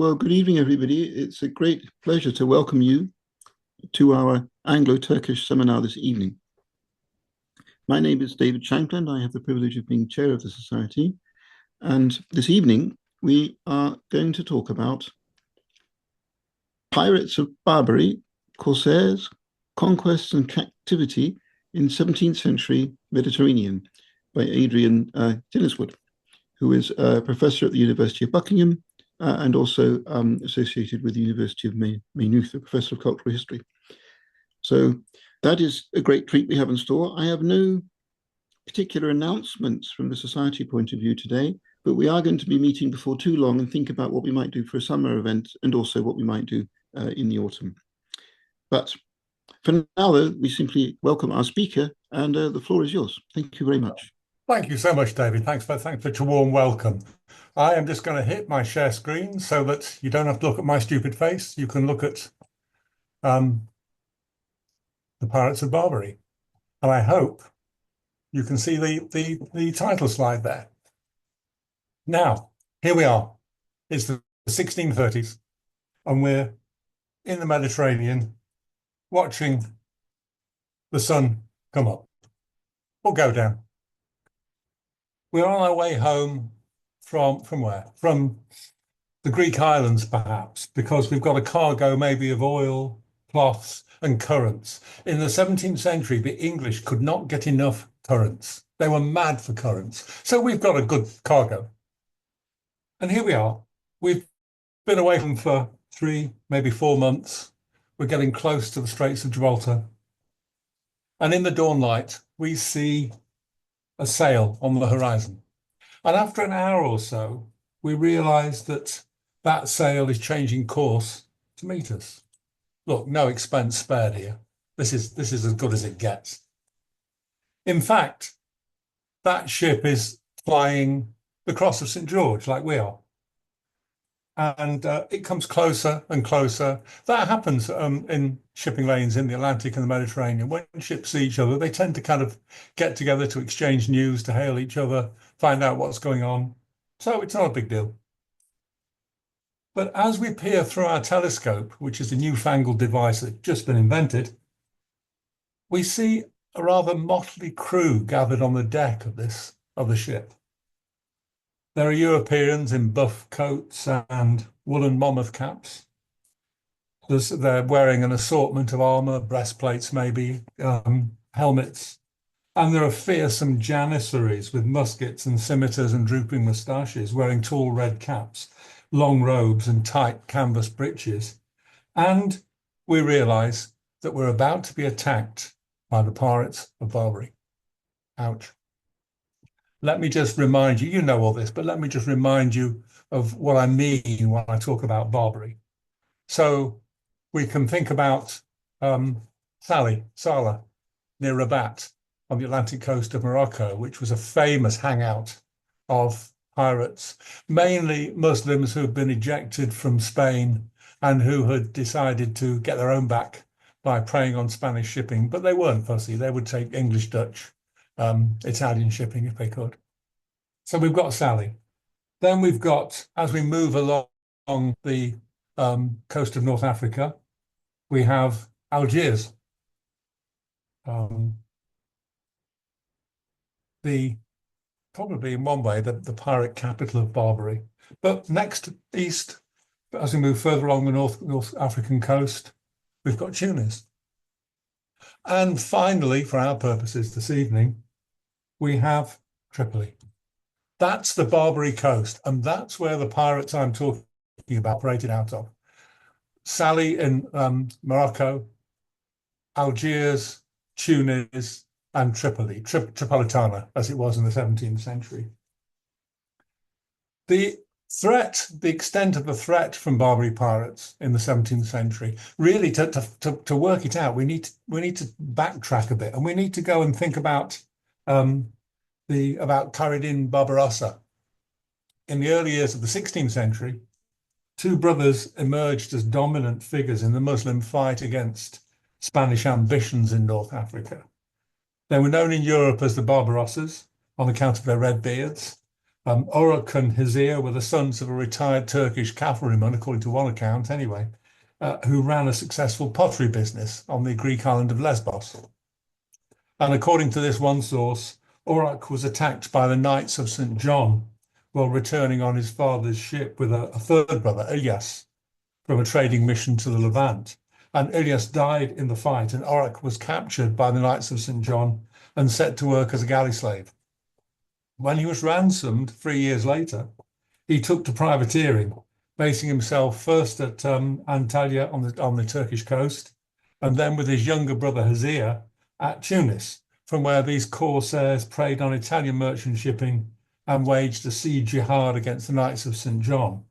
Well, good evening, everybody. It's a great pleasure to welcome you to our Anglo-Turkish seminar this evening. My name is David Shankland. I have the privilege of being chair of the Society. And this evening, we are going to talk about Pirates of Barbary, Corsairs, Conquests and Captivity in 17th century Mediterranean by Adrian Tinniswood, who is a professor at the University of Buckingham and also associated with the University of Maynooth, a professor of cultural history. So that is a great treat we have in store. I have no particular announcements from the Society point of view today, but we are going to be meeting before too long and think about what we might do for a summer event and also what we might do in the autumn. But for now, though, we simply welcome our speaker, and the floor is yours. Thank you very much. Thank you so much, David. Thanks for such a warm welcome. I am just going to hit my share screen so that you don't have to look at my stupid face. You can look at the Pirates of Barbary. And I hope you can see the title slide there. Now, here we are. It's the 1630s, and we're in the Mediterranean watching the sun come up or go down. We're on our way home from where? From the Greek islands, perhaps, because we've got a cargo maybe of oil, cloths, and currants. In the 17th century, the English could not get enough currants. They were mad for currants. So we've got a good cargo. And here we are. We've been away from for 3, maybe 4 months. We're getting close to the Straits of Gibraltar. And in the dawn light, we see a sail on the horizon. And after an hour or so, we realize that that sail is changing course to meet us. Look, no expense spared here. This is as good as it gets. In fact, that ship is flying the Cross of St. George like we are. And it comes closer and closer. That happens in shipping lanes in the Atlantic and the Mediterranean. When ships see each other, they tend to kind of get together to exchange news, to hail each other, find out what's going on. So it's not a big deal. But as we peer through our telescope, which is a newfangled device that's just been invented, we see a rather motley crew gathered on the deck of the ship. There are Europeans in buff coats and woolen monmouth caps. They're wearing an assortment of armour, breastplates maybe, helmets. And there are fearsome janissaries with muskets and scimitars and drooping moustaches, wearing tall red caps, long robes and tight canvas breeches. And we realise that we're about to be attacked by the Pirates of Barbary. Ouch. Let me just remind you, you know all this, but let me just remind you of what I mean when I talk about Barbary. So we can think about Salah, near Rabat on the Atlantic coast of Morocco, which was a famous hangout of pirates, mainly Muslims who had been ejected from Spain and who had decided to get their own back by preying on Spanish shipping, but they weren't fussy. They would take English, Dutch, Italian shipping if they could. So we've got Sally. Then we've got, as we move along the coast of North Africa, we have Algiers. Probably in one way, the pirate capital of Barbary. But next east, as we move further along the North African coast, we've got Tunis. And finally, for our purposes this evening, we have Tripoli. That's the Barbary coast, and that's where the pirates I'm talking about operated out of. Sally in Morocco, Algiers, Tunis, and Tripoli, Tripolitana, as it was in the 17th century. The extent of the threat from Barbary pirates in the 17th century, really to work it out, we need to backtrack a bit, and we need to go and think about Khaireddin Barbarossa. In the early years of the 16th century, 2 brothers emerged as dominant figures in the Muslim fight against Spanish ambitions in North Africa. They were known in Europe as the Barbarossas on account of their red beards, Uruk and Hizir were the sons of a retired Turkish cavalryman, according to one account anyway, who ran a successful pottery business on the Greek island of Lesbos. And according to this one source, Uruk was attacked by the Knights of St. John while returning on his father's ship with a third brother, Ilyas, from a trading mission to the Levant. And Ilyas died in the fight, and Uruk was captured by the Knights of St. John and set to work as a galley slave. When he was ransomed 3 years later, he took to privateering, basing himself first at Antalya on the Turkish coast, and then with his younger brother Hizir at Tunis, from where these Corsairs preyed on Italian merchant shipping and waged a sea jihad against the Knights of St. John.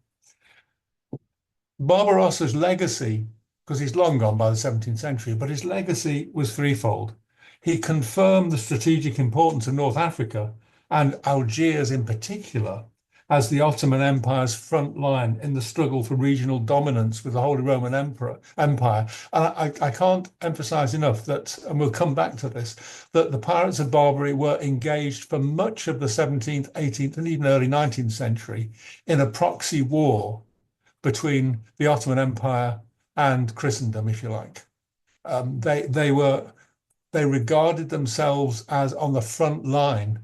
Barbarossa's legacy, because he's long gone by the 17th century, but his legacy was threefold. He confirmed the strategic importance of North Africa and Algiers in particular as the Ottoman Empire's front line in the struggle for regional dominance with the Holy Roman Empire. And I can't emphasize enough that, and we'll come back to this, that the pirates of Barbary were engaged for much of the 17th, 18th, and even early 19th century in a proxy war between the Ottoman Empire and Christendom, if you like. They regarded themselves as on the front line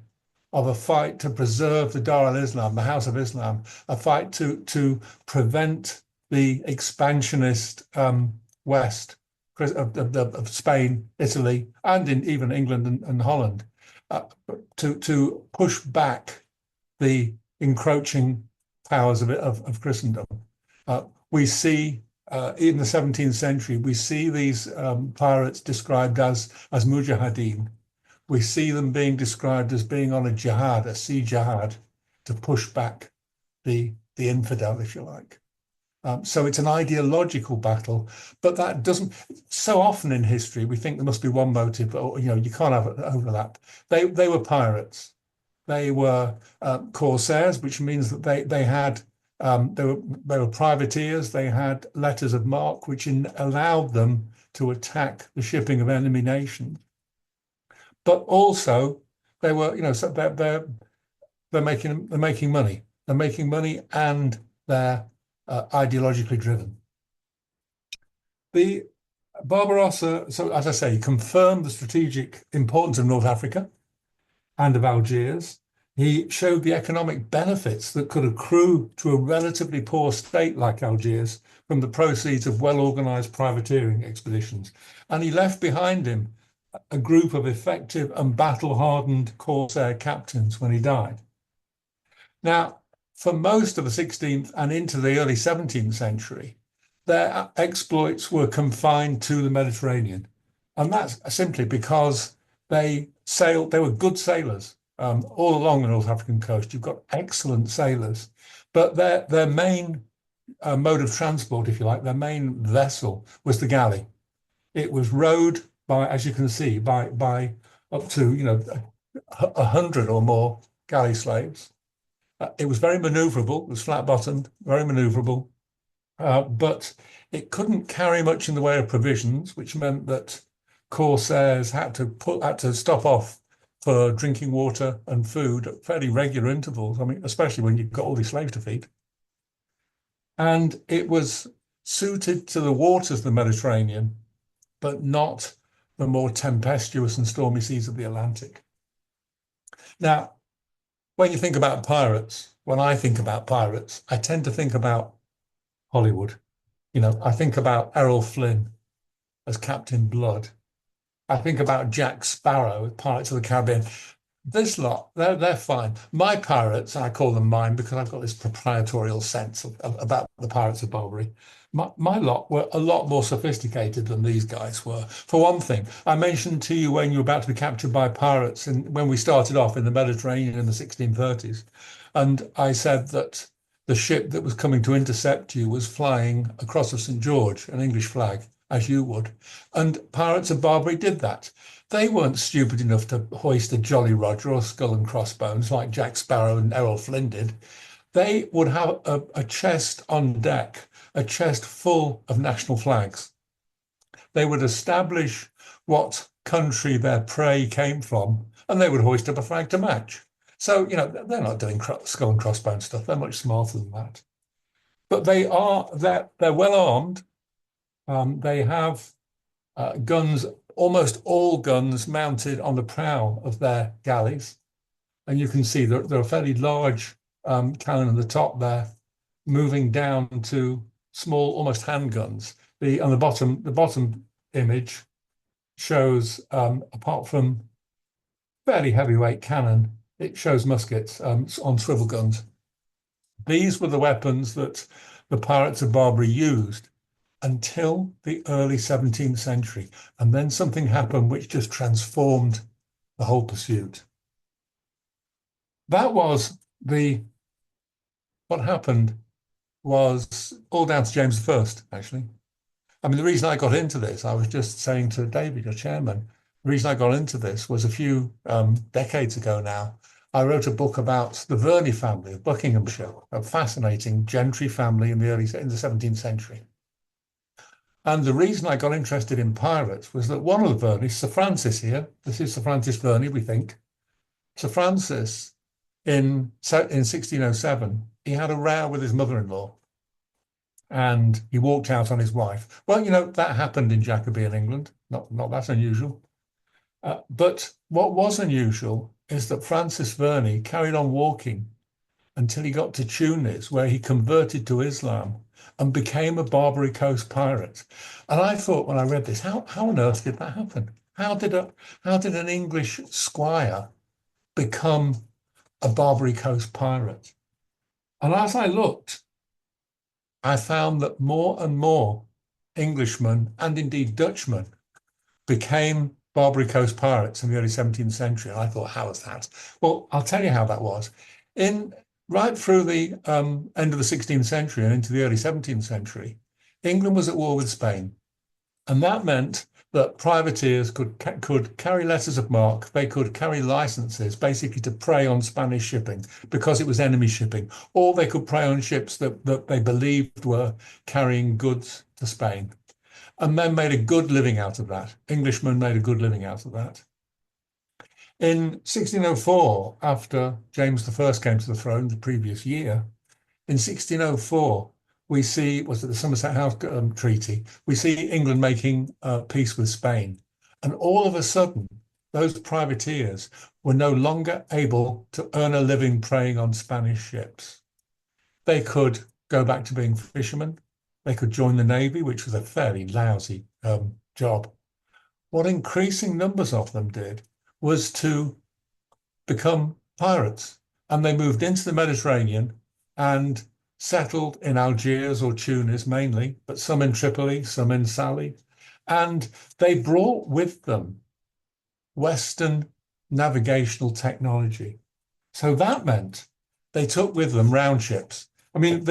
of a fight to preserve the Dar al-Islam, the House of Islam, a fight to prevent the expansionist West of Spain, Italy, and in even England and Holland, to push back the encroaching powers of Christendom. We see in the 17th century, we see these pirates described as mujahideen. We see them being described as being on a jihad, a sea jihad, to push back the infidel, if you like. So it's an ideological battle, but that doesn't. So often in history, we think there must be one motive, but you can't have an overlap. They were pirates. They were Corsairs, which means that they were privateers. They had letters of marque, which allowed them to attack the shipping of enemy nations. But also, they were, so they're making money. They're making money, and they're ideologically driven. The Barbarossa, so as I say, confirmed the strategic importance of North Africa and of Algiers. He showed the economic benefits that could accrue to a relatively poor state like Algiers from the proceeds of well-organized privateering expeditions. And he left behind him a group of effective and battle-hardened Corsair captains when he died. Now, for most of the 16th and into the early 17th century, their exploits were confined to the Mediterranean. And that's simply because they were good sailors. All along the North African coast, you've got excellent sailors, but their main mode of transport, if you like, their main vessel was the galley. It was rowed by, as you can see, by up to 100 or more galley slaves. It was very maneuverable. It was flat-bottomed, very maneuverable, but it couldn't carry much in the way of provisions, which meant that Corsairs had to stop off for drinking water and food at fairly regular intervals. I mean, especially when you've got all these slaves to feed. And it was suited to the waters of the Mediterranean, but not the more tempestuous and stormy seas of the Atlantic. Now, when you think about pirates, when I think about pirates, I tend to think about Hollywood. I think about Errol Flynn as Captain Blood. I think about Jack Sparrow, Pirates of the Caribbean. This lot, they're fine. My pirates, I call them mine because I've got this proprietorial sense about the pirates of Barbary. My lot were a lot more sophisticated than these guys were. For one thing, I mentioned to you when you were about to be captured by pirates and when we started off in the Mediterranean in the 1630s. And I said that the ship that was coming to intercept you was flying a cross of St. George, an English flag, as you would. And pirates of Barbary did that. They weren't stupid enough to hoist a Jolly Roger or skull and crossbones like Jack Sparrow and Errol Flynn did. They would have a chest on deck, a chest full of national flags. They would establish what country their prey came from, and they would hoist up a flag to match. So, they're not doing skull and crossbone stuff. They're much smarter than that. But they're well armed. They have guns, almost all guns mounted on the prow of their galleys. And you can see there are fairly large cannon at the top there, moving down to small, almost handguns. On the bottom image shows, apart from fairly heavyweight cannon, it shows muskets on swivel guns. These were the weapons that the pirates of Barbary used until the early 17th century. And then something happened which just transformed the whole pursuit. What happened was all down to James I, actually. I mean, the reason I got into this, I was just saying to David, your chairman, the reason I got into this was a few decades ago now. I wrote a book about the Verney family of Buckinghamshire, a fascinating gentry family in the 17th century. And the reason I got interested in pirates was that one of the Verneys, Sir Francis here, this is Sir Francis Verney, we think. Sir Francis, in 1607, he had a row with his mother-in-law and he walked out on his wife. Well, that happened in Jacobean England, not that unusual. But what was unusual is that Francis Verney carried on walking until he got to Tunis, where he converted to Islam and became a Barbary Coast pirate. And I thought when I read this, how on earth did that happen? How did an English squire become a Barbary Coast pirate? And as I looked, I found that more and more Englishmen and indeed Dutchmen became Barbary Coast pirates in the early 17th century. And I thought, how was that? Well, I'll tell you how that was. Right through the end of the 16th century and into the early 17th century, England was at war with Spain. And that meant that privateers could carry letters of marque, they could carry licenses basically to prey on Spanish shipping because it was enemy shipping, or they could prey on ships that they believed were carrying goods to Spain. And men made a good living out of that. Englishmen made a good living out of that. In 1604, after James I came to the throne the previous year, in 1604, we see, was it the Somerset House Treaty? We see England making peace with Spain. And all of a sudden, those privateers were no longer able to earn a living preying on Spanish ships. They could go back to being fishermen. They could join the Navy, which was a fairly lousy job. What increasing numbers of them did was to become pirates. And they moved into the Mediterranean and settled in Algiers or Tunis mainly, but some in Tripoli, some in Salé. And they brought with them Western navigational technology. So that meant they took with them round ships. I mean,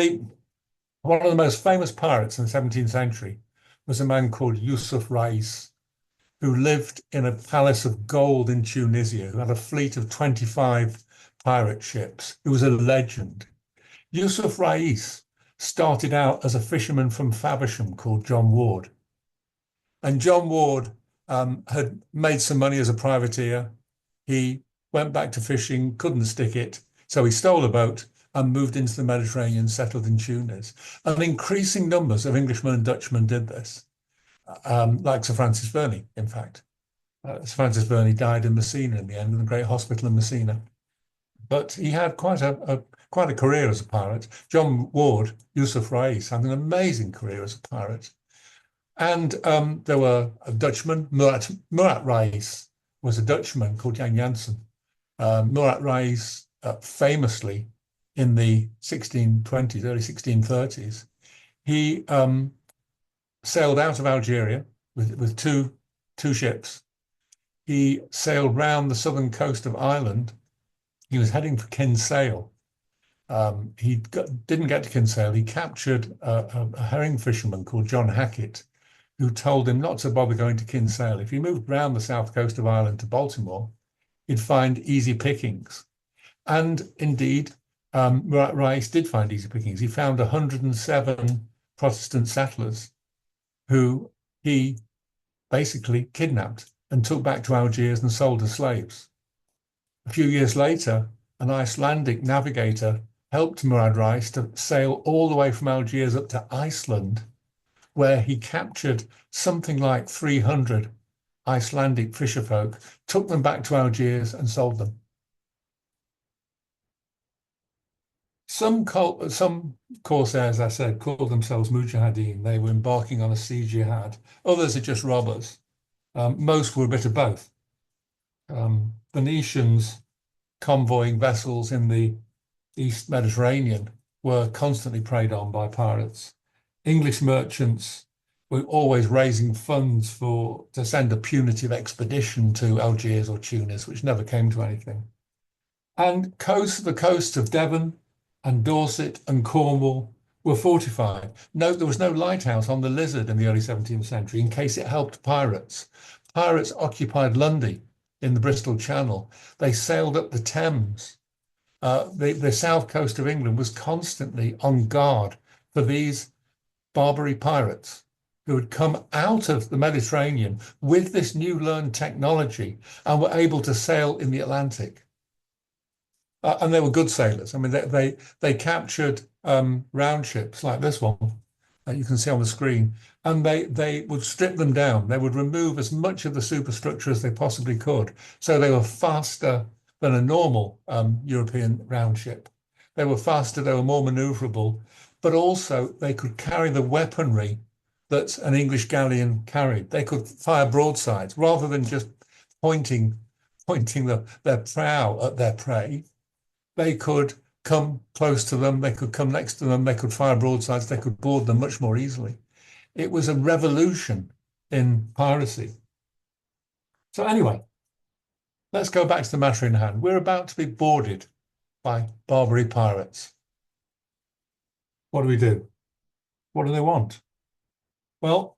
one of the most famous pirates in the 17th century was a man called Yusuf Rais, who lived in a palace of gold in Tunisia, who had a fleet of 25 pirate ships. He was a legend. Yusuf Rais started out as a fisherman from Faversham called John Ward. And John Ward had made some money as a privateer. He went back to fishing, couldn't stick it. So he stole a boat and moved into the Mediterranean, settled in Tunis. And increasing numbers of Englishmen and Dutchmen did this. Like Sir Francis Verney, in fact. Sir Francis Verney died in Messina in the end, in the great hospital in Messina. But he had quite a career as a pirate. John Ward, Yusuf Rais, had an amazing career as a pirate. And there were a Dutchman, Murat Rais was a Dutchman called Jan Jansen. Murat Rais famously in the 1620s, early 1630s, he sailed out of Algeria with two ships. He sailed round the southern coast of Ireland. He was heading for Kinsale. He didn't get to Kinsale. He captured a herring fisherman called John Hackett, who told him not to bother going to Kinsale. If he moved round the south coast of Ireland to Baltimore, he'd find easy pickings. And indeed, Murat Rais did find easy pickings. He found 107 Protestant settlers who he basically kidnapped and took back to Algiers and sold as slaves. A few years later, an Icelandic navigator, helped Murad Reis to sail all the way from Algiers up to Iceland, where he captured something like 300 Icelandic fisherfolk, took them back to Algiers and sold them. Some Corsairs, I said, called themselves Mujahideen. They were embarking on a sea jihad. Others are just robbers. Most were a bit of both. Venetians convoying vessels in the East Mediterranean were constantly preyed on by pirates. English merchants were always raising funds to send a punitive expedition to Algiers or Tunis, which never came to anything. And the coasts of Devon and Dorset and Cornwall were fortified. There was no lighthouse on the Lizard in the early 17th century in case it helped pirates. Pirates occupied Lundy in the Bristol Channel. They sailed up the Thames. The south coast of England was constantly on guard for these Barbary pirates who had come out of the Mediterranean with this new learned technology and were able to sail in the Atlantic. And they were good sailors. I mean, they captured round ships like this one that you can see on the screen, and they would strip them down. They would remove as much of the superstructure as they possibly could. So they were faster than a normal European round ship. They were faster, they were more maneuverable, but also they could carry the weaponry that an English galleon carried. They could fire broadsides rather than just pointing their prow at their prey. They could come close to them, they could come next to them, they could fire broadsides, they could board them much more easily. It was a revolution in piracy. So anyway, let's go back to the matter in hand. We're about to be boarded by Barbary pirates. What do we do? What do they want? Well,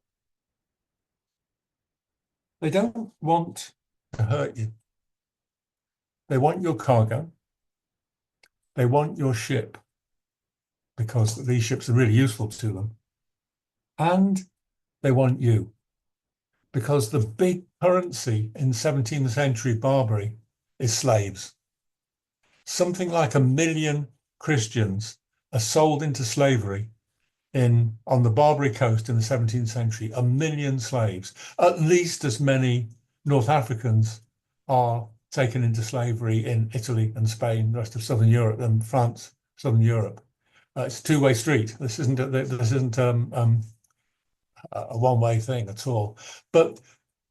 they don't want to hurt you. They want your cargo. They want your ship because these ships are really useful to them. And they want you because the big currency in 17th century Barbary is slaves. Something like 1 million Christians are sold into slavery on the Barbary coast in the 17th century, 1 million slaves. At least as many North Africans are taken into slavery in Italy and Spain, the rest of Southern Europe, and France, Southern Europe. It's a two-way street. This isn't a one-way thing at all. But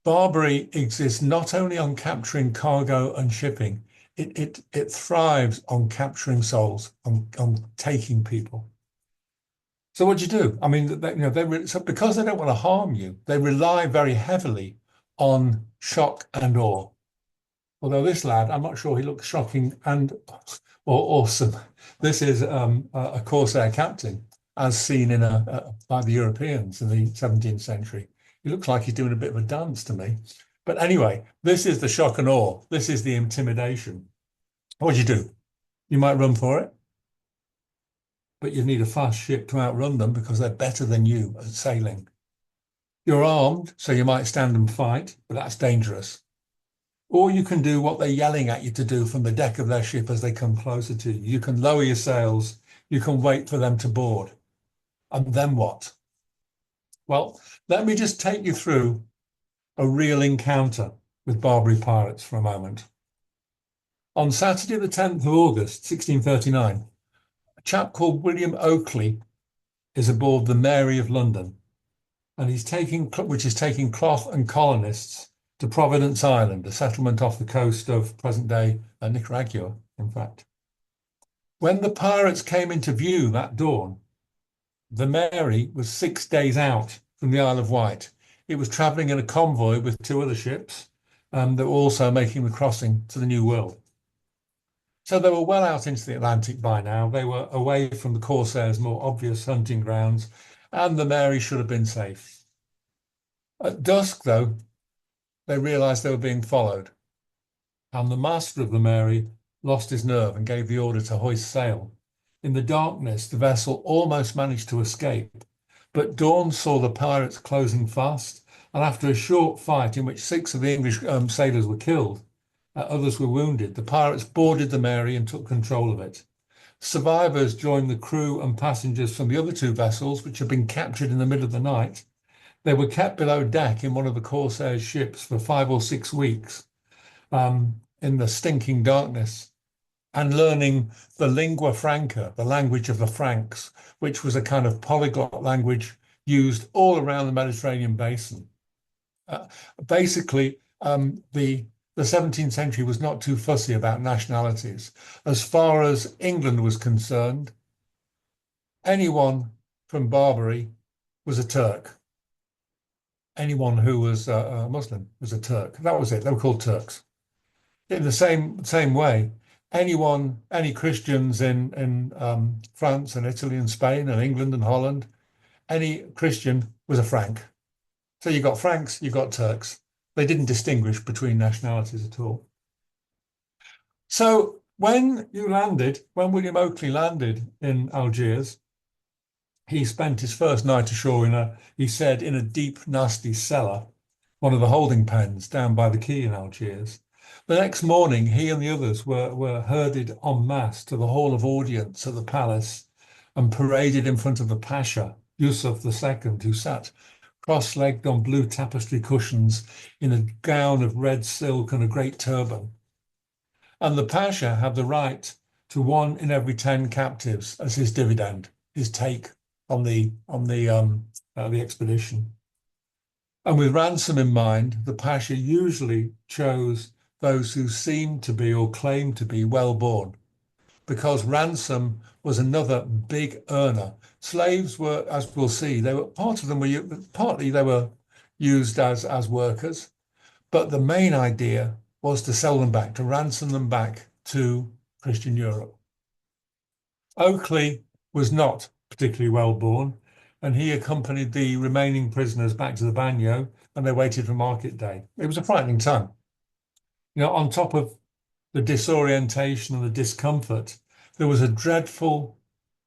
Barbary exists not only on capturing cargo and shipping, it thrives on capturing souls, on taking people. So what do you do? I mean, so because they don't want to harm you, they rely very heavily on shock and awe. Although this lad, I'm not sure he looks shocking or awesome. This is a Corsair captain, as seen by the Europeans in the 17th century. He looks like he's doing a bit of a dance to me. But anyway, this is the shock and awe. This is the intimidation. What do you do? You might run for it, but you need a fast ship to outrun them because they're better than you at sailing. You're armed, so you might stand and fight, but that's dangerous. Or you can do what they're yelling at you to do from the deck of their ship as they come closer to you. You can lower your sails, you can wait for them to board. And then what? Well, let me just take you through a real encounter with Barbary pirates for a moment. On Saturday, the 10th of August, 1639, a chap called William Oakley is aboard the Mary of London, and which is taking cloth and colonists to Providence Island, a settlement off the coast of present-day Nicaragua, in fact. When the pirates came into view that dawn, the Mary was 6 days out from the Isle of Wight. It was travelling in a convoy with 2 other ships that were also making the crossing to the New World. So they were well out into the Atlantic by now. They were away from the Corsairs' more obvious hunting grounds, and the Mary should have been safe. At dusk, though, they realised they were being followed, and the master of the Mary lost his nerve and gave the order to hoist sail. In the darkness, the vessel almost managed to escape, but dawn saw the pirates closing fast, and after a short fight in which 6 of the English sailors were killed, Others were wounded. The pirates boarded the Mary and took control of it. Survivors joined the crew and passengers from the other two vessels, which had been captured in the middle of the night. They were kept below deck in one of the Corsairs' ships for 5 or 6 weeks in the stinking darkness, and learning the lingua franca, the language of the Franks, which was a kind of polyglot language used all around the Mediterranean basin. Basically, the 17th century was not too fussy about nationalities. As far as England was concerned, anyone from Barbary was a Turk. Anyone who was a Muslim was a Turk. That was it. They were called Turks. In the same way, any Christians in France and Italy and Spain and England and Holland, any Christian was a Frank. So you got Franks, you got Turks. They didn't distinguish between nationalities at all. So when William Oakley landed in Algiers, he spent his first night ashore he said, in a deep, nasty cellar, one of the holding pens down by the quay in Algiers. The next morning, he and the others were herded en masse to the hall of audience at the palace and paraded in front of the Pasha, Yusuf II, who sat cross-legged on blue tapestry cushions in a gown of red silk and a great turban. And the Pasha had the right to 1 in every 10 captives as his dividend, his take on the expedition. And with ransom in mind, the Pasha usually chose those who seemed to be or claimed to be well-born, because ransom was another big earner. Slaves were, as we'll see, partly they were used as workers, but the main idea was to sell them back, to ransom them back to Christian Europe. Oakley was not particularly well-born, and he accompanied the remaining prisoners back to the bagnio, and they waited for market day. It was a frightening time. On top of the disorientation and the discomfort, there was a dreadful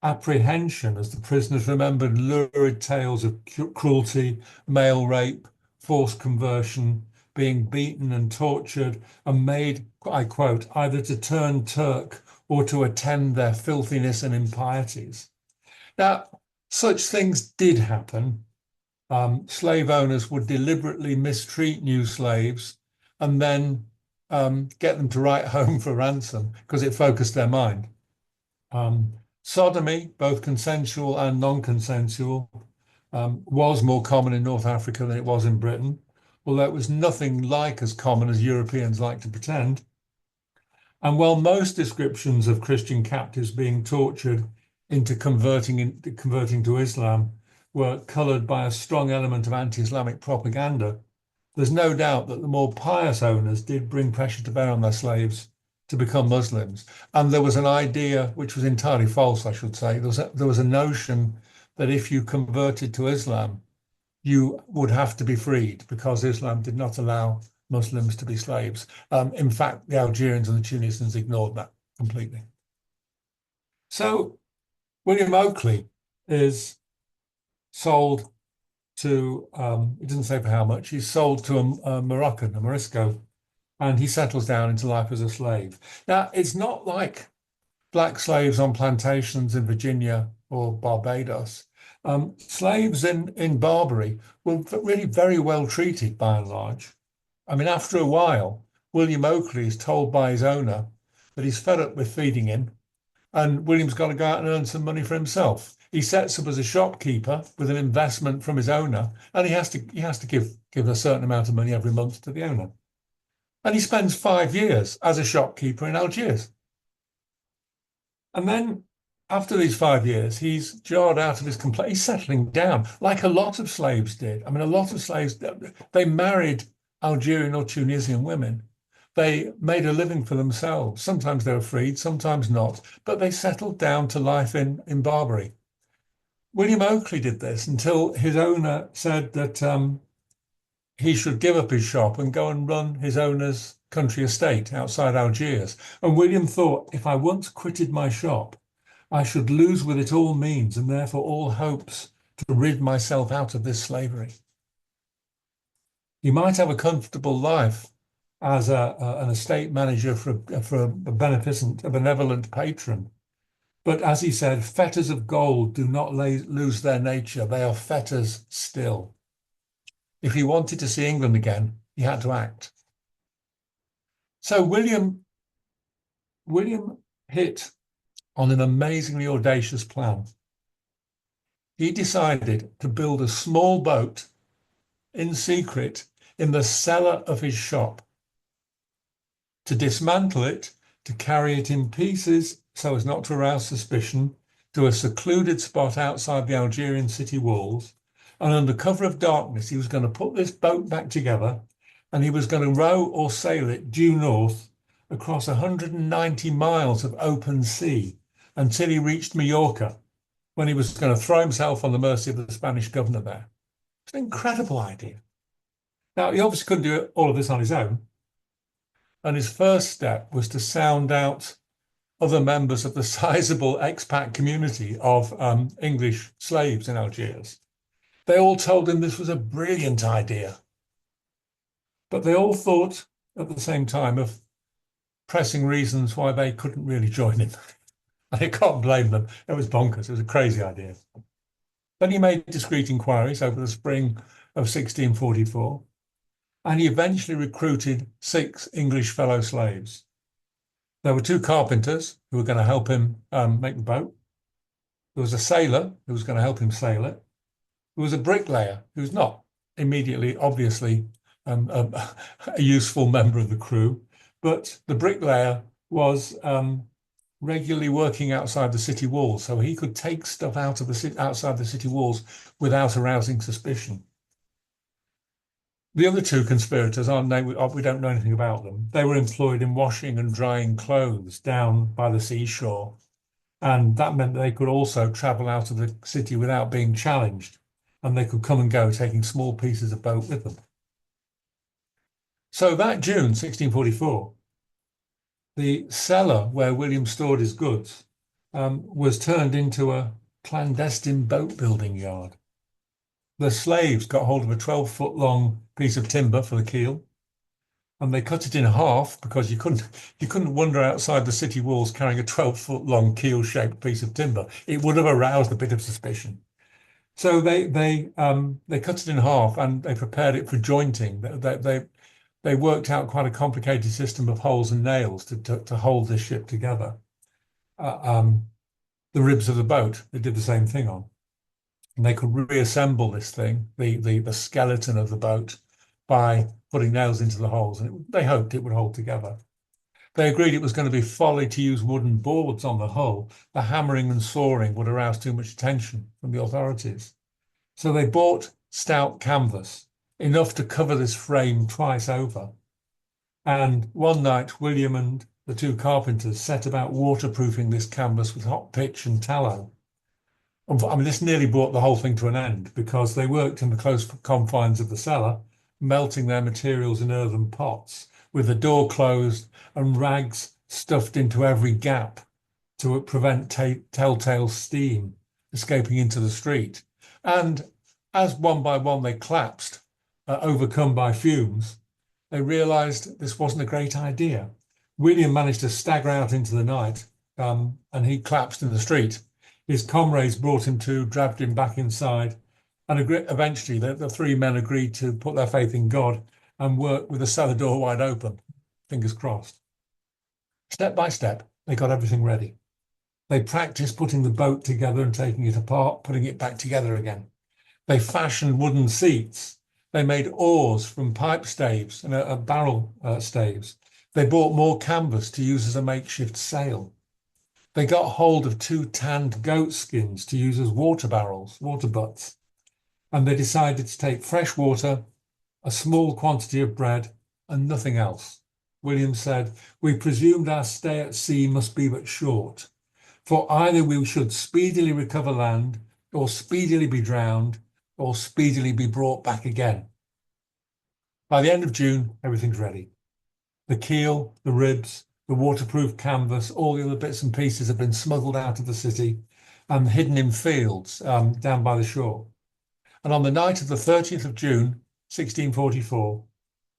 apprehension as the prisoners remembered lurid tales of cruelty, male rape, forced conversion, being beaten and tortured and made, I quote, either to turn Turk or to attend their filthiness and impieties. Now, such things did happen. Slave owners would deliberately mistreat new slaves and then get them to write home for ransom because it focused their mind. Sodomy, both consensual and non-consensual, was more common in North Africa than it was in Britain, although it was nothing like as common as Europeans like to pretend. And while most descriptions of Christian captives being tortured into converting to Islam were coloured by a strong element of anti-Islamic propaganda, there's no doubt that the more pious owners did bring pressure to bear on their slaves to become Muslims. And there was an idea, which was entirely false, I should say. There was a notion that if you converted to Islam, you would have to be freed because Islam did not allow Muslims to be slaves. In fact, the Algerians and the Tunisians ignored that completely. So William Oakley is sold to, it doesn't say for how much, he's sold to a Moroccan, a Morisco, and he settles down into life as a slave. Now, it's not like black slaves on plantations in Virginia or Barbados. Slaves in Barbary were really very well treated by and large. I mean, after a while, William Oakley is told by his owner that he's fed up with feeding him, and William's got to go out and earn some money for himself. He sets up as a shopkeeper with an investment from his owner, and he has to give a certain amount of money every month to the owner. And he spends 5 years as a shopkeeper in Algiers. And then after these 5 years, he's jarred out of his complaint. He's settling down, like a lot of slaves did. I mean, a lot of slaves, they married Algerian or Tunisian women. They made a living for themselves. Sometimes they were freed, sometimes not, but they settled down to life in Barbary. William Oakley did this until his owner said that he should give up his shop and go and run his owner's country estate outside Algiers. And William thought, if I once quitted my shop, I should lose with it all means and therefore all hopes to rid myself out of this slavery. He might have a comfortable life as an estate manager for a benevolent patron. But as he said, fetters of gold do not lose their nature. They are fetters still. If he wanted to see England again, he had to act. So William hit on an amazingly audacious plan. He decided to build a small boat in secret in the cellar of his shop, to dismantle it, to carry it in pieces so as not to arouse suspicion, to a secluded spot outside the Algerian city walls. And under cover of darkness, he was going to put this boat back together, and he was going to row or sail it due north across 190 miles of open sea until he reached Majorca, when he was going to throw himself on the mercy of the Spanish governor there. It's an incredible idea. Now, he obviously couldn't do all of this on his own. And his first step was to sound out other members of the sizable expat community of English slaves in Algiers. They all told him this was a brilliant idea. But they all thought at the same time of pressing reasons why they couldn't really join him. I can't blame them. It was bonkers. It was a crazy idea. Then he made discreet inquiries over the spring of 1644, and he eventually recruited 6 English fellow slaves. There were 2 carpenters who were going to help him make the boat. There was a sailor who was going to help him sail it. There was a bricklayer who was not immediately, obviously, a useful member of the crew, but the bricklayer was regularly working outside the city walls, so he could take stuff out of outside the city walls without arousing suspicion. The other 2 conspirators we don't know anything about them. They were employed in washing and drying clothes down by the seashore, and that meant that they could also travel out of the city without being challenged, and they could come and go taking small pieces of boat with them. So that June 1644, the cellar where William stored his goods was turned into a clandestine boat building yard. The slaves got hold of a 12-foot long piece of timber for the keel, and they cut it in half because you couldn't wander outside the city walls carrying a 12-foot long keel-shaped piece of timber. It would have aroused a bit of suspicion. So they cut it in half and they prepared it for jointing. They worked out quite a complicated system of holes and nails to hold this ship together. The ribs of the boat, they did the same thing on. And they could reassemble this thing, the skeleton of the boat, by putting nails into the holes. And they hoped it would hold together. They agreed it was going to be folly to use wooden boards on the hull. The hammering and sawing would arouse too much attention from the authorities. So they bought stout canvas, enough to cover this frame twice over. And one night, William and the 2 carpenters set about waterproofing this canvas with hot pitch and tallow. I mean, this nearly brought the whole thing to an end because they worked in the close confines of the cellar, melting their materials in earthen pots, with the door closed and rags stuffed into every gap to prevent telltale steam escaping into the street. And as one by one they collapsed, overcome by fumes, they realized this wasn't a great idea. William managed to stagger out into the night, and he collapsed in the street. His comrades brought him to, dragged him back inside, and eventually the 3 men agreed to put their faith in God and work with the cellar door wide open, fingers crossed. Step by step, they got everything ready. They practiced putting the boat together and taking it apart, putting it back together again. They fashioned wooden seats. They made oars from pipe staves and barrel staves. They bought more canvas to use as a makeshift sail. They got hold of 2 tanned goat skins to use as water barrels, water butts. And they decided to take fresh water, a small quantity of bread, and nothing else. William said, "We presumed our stay at sea must be but short, for either we should speedily recover land, or speedily be drowned, or speedily be brought back again." By the end of June, everything's ready. The keel, the ribs, the waterproof canvas, all the other bits and pieces have been smuggled out of the city and hidden in fields down by the shore. And on the night of the 30th of June, 1644,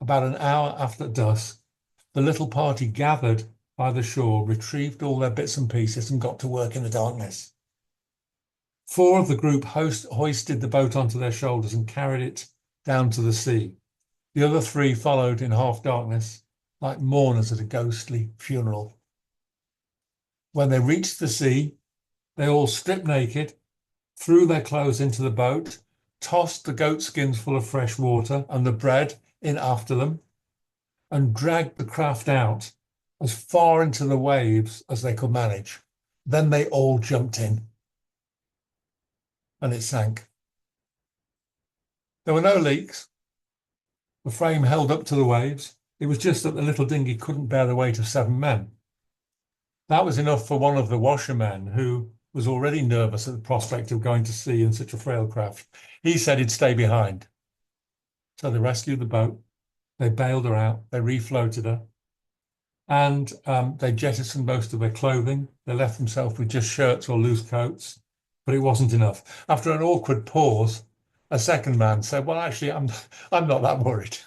about an hour after dusk, the little party gathered by the shore, retrieved all their bits and pieces, and got to work in the darkness. 4 of the group hoisted the boat onto their shoulders and carried it down to the sea. The other 3 followed in half darkness, like mourners at a ghostly funeral. When they reached the sea, they all stripped naked, threw their clothes into the boat, tossed the goat skins full of fresh water and the bread in after them, and dragged the craft out as far into the waves as they could manage. Then they all jumped in, and it sank. There were no leaks. The frame held up to the waves. It was just that the little dinghy couldn't bear the weight of 7 men. That was enough for one of the washermen, who was already nervous at the prospect of going to sea in such a frail craft. He said he'd stay behind. So they rescued the boat, they bailed her out, they refloated her, and they jettisoned most of their clothing. They left themselves with just shirts or loose coats, but it wasn't enough. After an awkward pause, a second man said, well, actually, I'm not that worried.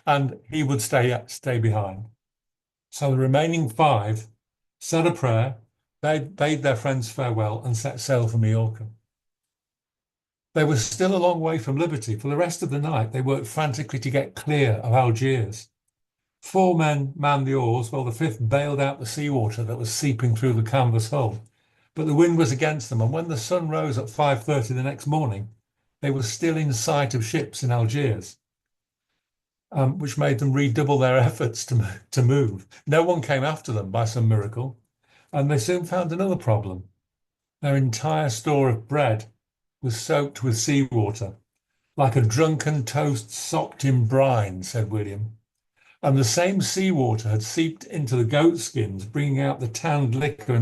And he would stay behind. So the remaining 5 said a prayer, they bade their friends farewell, and set sail for Majorca. They were still a long way from liberty. For the rest of the night, they worked frantically to get clear of Algiers. 4 men manned the oars, while the 5th bailed out the seawater that was seeping through the canvas hull. But the wind was against them, and when the sun rose at 5:30 the next morning, they were still in sight of ships in Algiers, which made them redouble their efforts to move. No one came after them by some miracle, and they soon found another problem. Their entire store of bread was soaked with seawater, like a drunken toast sopped in brine, said William. And the same seawater had seeped into the goat skins, bringing out the tanning liquor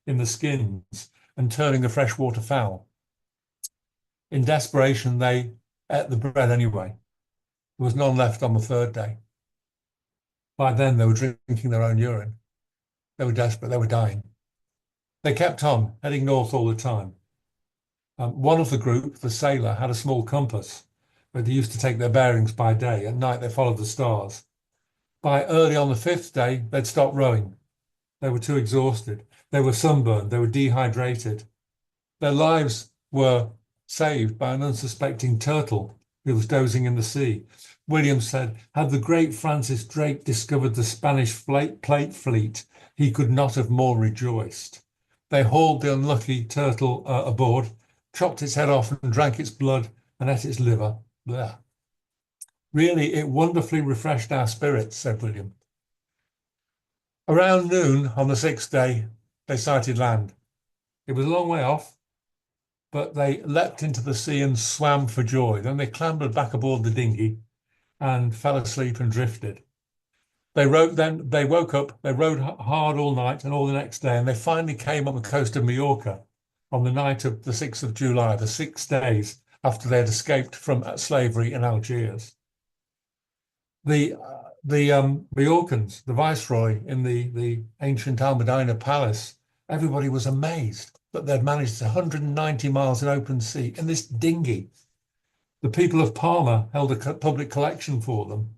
in the skins and turning the freshwater foul. In desperation, they ate the bread anyway. There was none left on the 3rd day. By then, they were drinking their own urine. They were desperate. They were dying. They kept on, heading north all the time. One of the group, the sailor, had a small compass, but they used to take their bearings by day. At night, they followed the stars. By early on the 5th day, they'd stopped rowing. They were too exhausted. They were sunburned. They were dehydrated. Their lives were saved by an unsuspecting turtle who was dozing in the sea. William said, had the great Francis Drake discovered the Spanish plate fleet, he could not have more rejoiced. They hauled the unlucky turtle aboard, chopped its head off and drank its blood and ate its liver. Blah. Really, it wonderfully refreshed our spirits, said William. Around noon on the 6th day, they sighted land. It was a long way off, but they leapt into the sea and swam for joy. Then they clambered back aboard the dinghy and fell asleep and drifted. They woke up, they rowed hard all night and all the next day, and they finally came on the coast of Majorca on the night of the 6th of July, the 6 days after they had escaped from slavery in Algiers. The Majorcans, the viceroy in the ancient Almedina palace, everybody was amazed that they'd managed 190 miles in open sea in this dinghy. The people of Palma held a public collection for them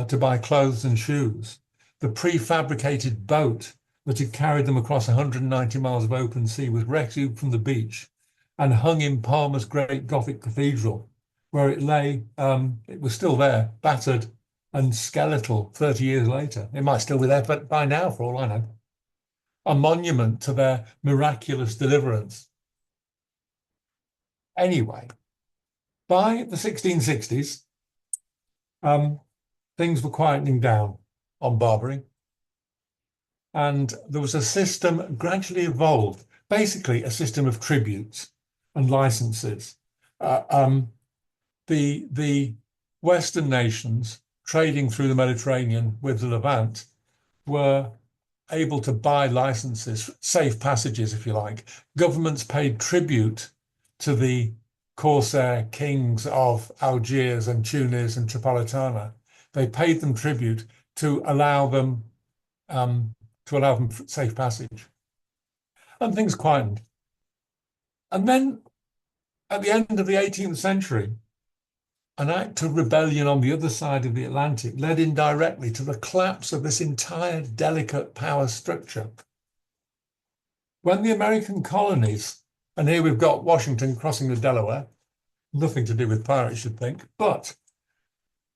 to buy clothes and shoes. The prefabricated boat that had carried them across 190 miles of open sea was rescued from the beach and hung in Palma's great Gothic cathedral, where it lay. It was still there, battered and skeletal 30 years later. It might still be there by now, for all I know. A monument to their miraculous deliverance. Anyway, by the 1660s, things were quietening down on Barbary. And there was a system gradually evolved, basically a system of tributes and licenses. The Western nations trading through the Mediterranean with the Levant were able to buy licenses, safe passages, if you like. Governments paid tribute to the Corsair kings of Algiers and Tunis and Tripolitana. They paid them tribute to allow them safe passage. And things quietened. And then at the end of the 18th century, an act of rebellion on the other side of the Atlantic led indirectly to the collapse of this entire delicate power structure. When the American colonies, and here we've got Washington crossing the Delaware, nothing to do with pirates, you'd think, but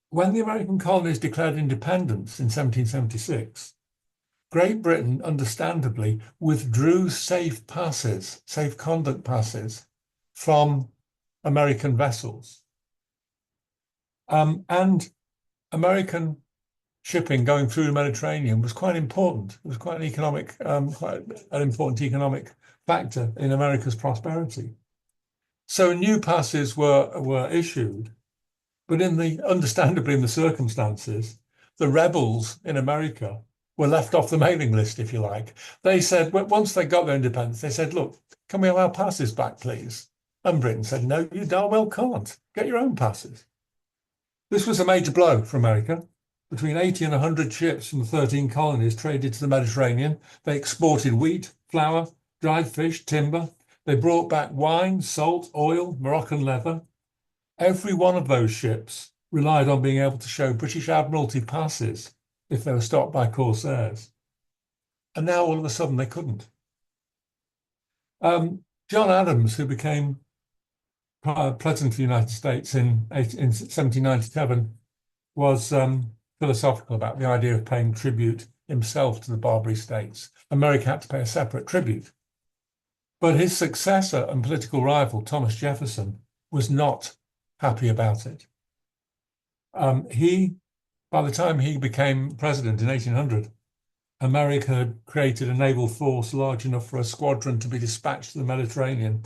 when the American colonies declared independence in 1776, Great Britain, understandably, withdrew safe conduct passes from American vessels. And American shipping going through the Mediterranean was quite important. It was quite an important economic factor in America's prosperity. So new passes were issued, but understandably in the circumstances, the rebels in America were left off the mailing list, if you like. They said, once they got their independence, they said, look, can we have our passes back, please? And Britain said, no, you darn well can't. Get your own passes. This was a major blow for America. Between 80 and 100 ships from the 13 colonies traded to the Mediterranean. They exported wheat, flour, dried fish, timber. They brought back wine, salt, oil, Moroccan leather. Every one of those ships relied on being able to show British Admiralty passes if they were stopped by Corsairs. And now all of a sudden they couldn't. John Adams, who became President of the United States in 1797, was philosophical about the idea of paying tribute himself to the Barbary states. America had to pay a separate tribute. But his successor and political rival, Thomas Jefferson, was not happy about it. By the time he became president in 1800, America had created a naval force large enough for a squadron to be dispatched to the Mediterranean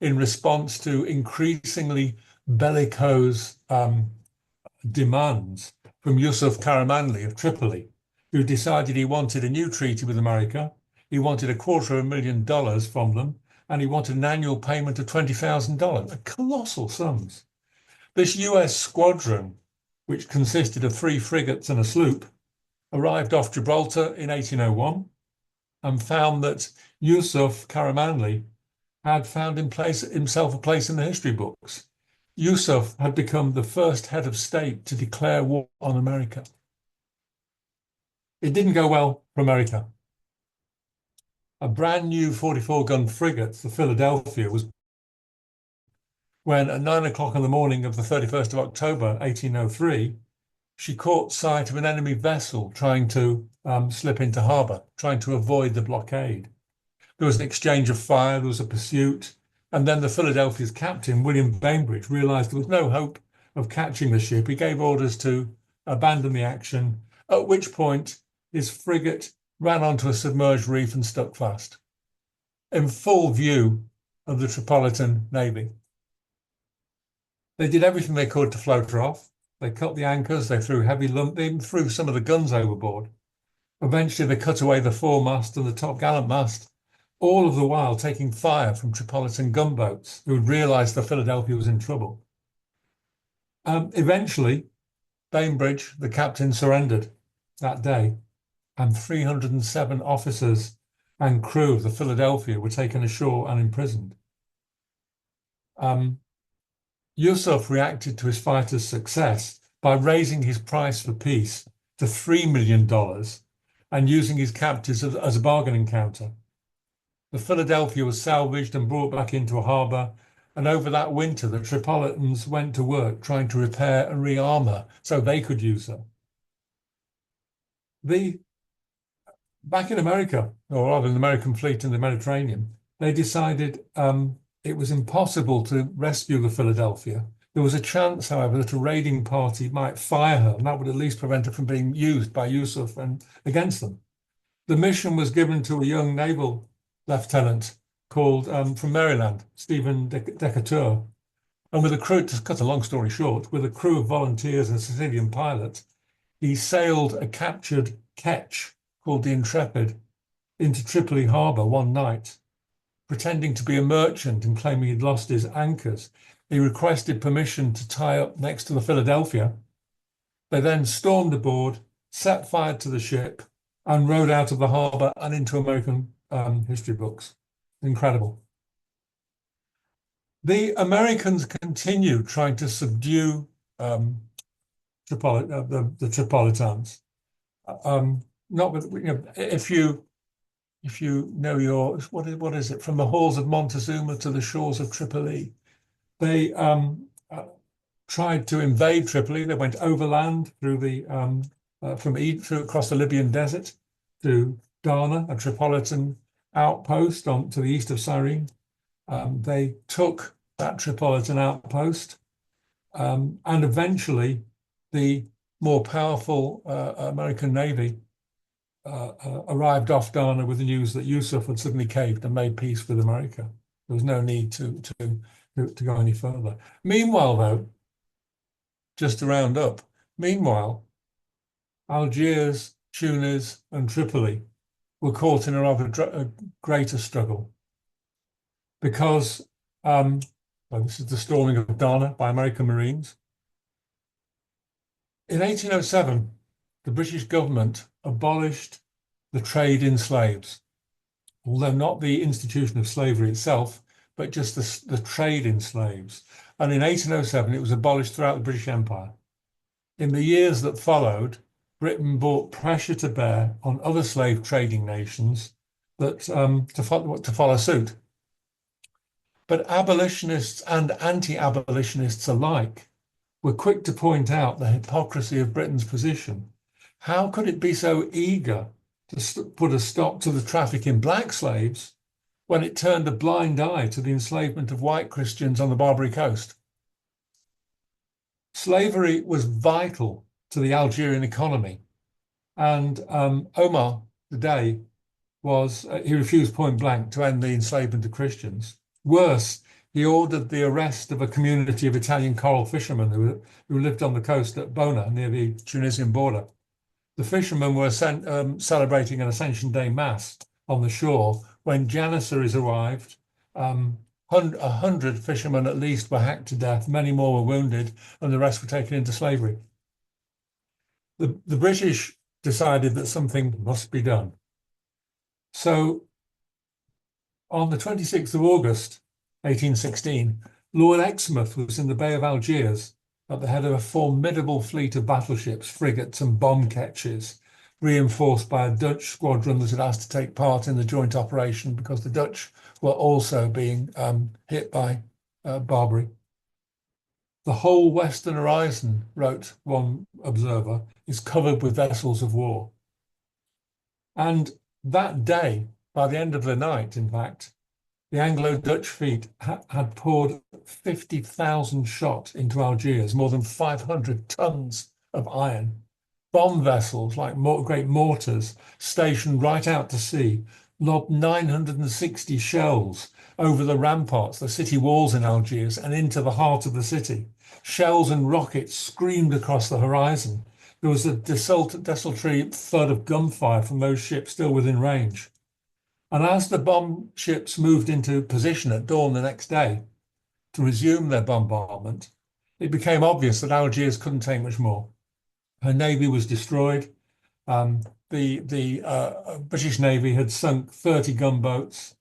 in response to increasingly bellicose demands from Yusuf Karamanli of Tripoli, who decided he wanted a new treaty with America, he wanted $250,000 from them, and he wanted an annual payment of $20,000, colossal sums. This US squadron, which consisted of 3 frigates and a sloop, arrived off Gibraltar in 1801 and found that Yusuf Karamanli had found himself a place in the history books. Yusuf had become the first head of state to declare war on America. It didn't go well for America. A brand new 44-gun frigate, the Philadelphia, was when at 9 o'clock in the morning of the 31st of October, 1803, she caught sight of an enemy vessel trying to slip into harbour, trying to avoid the blockade. There was an exchange of fire, there was a pursuit, and then the Philadelphia's captain, William Bainbridge, realised there was no hope of catching the ship. He gave orders to abandon the action, at which point his frigate ran onto a submerged reef and stuck fast, in full view of the Tripolitan Navy. They did everything they could to float her off. They cut the anchors, they threw heavy lump, they even threw some of the guns overboard. Eventually they cut away the foremast and the top gallant mast, all of the while taking fire from Tripolitan gunboats who had realised the Philadelphia was in trouble. Eventually, Bainbridge, the captain, surrendered that day, and 307 officers and crew of the Philadelphia were taken ashore and imprisoned. Yusuf reacted to his fighters' success by raising his price for peace to $3 million and using his captives as a bargaining counter. The Philadelphia was salvaged and brought back into a harbour, and over that winter the Tripolitans went to work trying to repair and re-armour so they could use her. Back in America, or rather in the American fleet in the Mediterranean, they decided it was impossible to rescue the Philadelphia. There was a chance, however, that a raiding party might fire her, and that would at least prevent her from being used by Yusuf and against them. The mission was given to a young naval lieutenant called, from Maryland, Stephen Decatur. And with a crew, to cut a long story short, with a crew of volunteers and a Sicilian pilot, he sailed a captured ketch called the Intrepid into Tripoli harbour one night, pretending to be a merchant and claiming he'd lost his anchors. He requested permission to tie up next to the Philadelphia. They then stormed aboard, set fire to the ship, and rowed out of the harbour and into American history books. Incredible. The Americans continued trying to subdue the Tripolitans. Not with, if you know your what is it, from the halls of Montezuma to the shores of Tripoli, they tried to invade Tripoli. They went overland through the through across the Libyan desert to Dana, a Tripolitan outpost to the east of Cyrene. They took that Tripolitan outpost, and eventually the more powerful American Navy arrived off Dana with the news that Yusuf had suddenly caved and made peace with America. There was no need to go any further. Meanwhile, though, just to round up, Algiers, Tunis, and Tripoli were caught in a rather greater struggle because well, this is the storming of Dana by American Marines. In 1807, the British government abolished the trade in slaves, although not the institution of slavery itself, but just the trade in slaves. And in 1807, it was abolished throughout the British Empire. In the years that followed, Britain brought pressure to bear on other slave trading nations that to follow suit. But abolitionists and anti-abolitionists alike were quick to point out the hypocrisy of Britain's position. How could it be so eager to put a stop to the traffic in black slaves when it turned a blind eye to the enslavement of white Christians on the Barbary coast? Slavery was vital to the Algerian economy, and Omar the Dey he refused point blank to end the enslavement of Christians. Worse, he ordered the arrest of a community of Italian coral fishermen who lived on the coast at Bona, near the Tunisian border. The fishermen were celebrating an Ascension Day Mass on the shore when Janissaries arrived. 100 fishermen at least were hacked to death, many more were wounded, and the rest were taken into slavery. The British decided that something must be done. So on the 26th of August, 1816, Lord Exmouth was in the Bay of Algiers at the head of a formidable fleet of battleships, frigates, and bomb ketches, reinforced by a Dutch squadron that had asked to take part in the joint operation because the Dutch were also being hit by Barbary. The whole western horizon, wrote one observer, is covered with vessels of war. And that day, by the end of the night, in fact, the Anglo-Dutch fleet had poured 50,000 shot into Algiers, more than 500 tons of iron. Bomb vessels, like great mortars, stationed right out to sea, lobbed 960 shells over the ramparts, the city walls in Algiers, and into the heart of the city. Shells and rockets screamed across the horizon. There was a desultory thud of gunfire from those ships still within range. And as the bomb ships moved into position at dawn the next day to resume their bombardment, it became obvious that Algiers couldn't take much more. Her navy was destroyed. The British Navy had sunk 30 gunboats,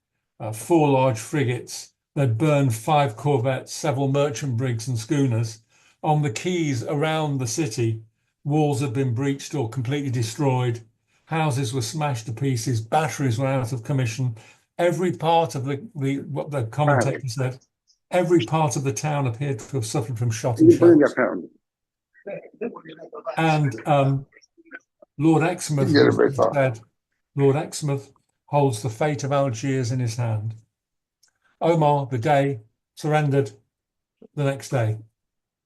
4 large frigates. They'd burned 5 corvettes, several merchant brigs and schooners. On the quays around the city, walls had been breached or completely destroyed. Houses were smashed to pieces. Batteries were out of commission. Every part of what the commentator said, every part of the town appeared to have suffered from shot and shells. And Lord Exmouth said, Lord Exmouth holds the fate of Algiers in his hand. Omar the Dey surrendered the next day.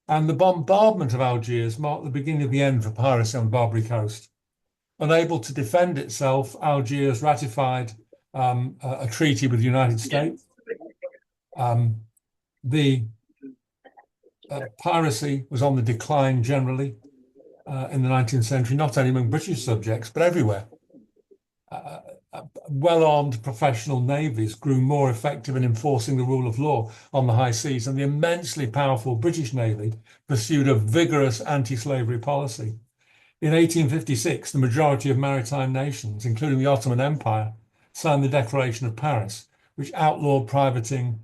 And the bombardment of Algiers marked the beginning of the end for piracy on the Barbary coast. Unable to defend itself, Algiers ratified a treaty with the United States. The piracy was on the decline generally in the 19th century, not only among British subjects, but everywhere. Well-armed professional navies grew more effective in enforcing the rule of law on the high seas, and the immensely powerful British Navy pursued a vigorous anti-slavery policy. In 1856, the majority of maritime nations, including the Ottoman Empire, signed the Declaration of Paris, which outlawed privating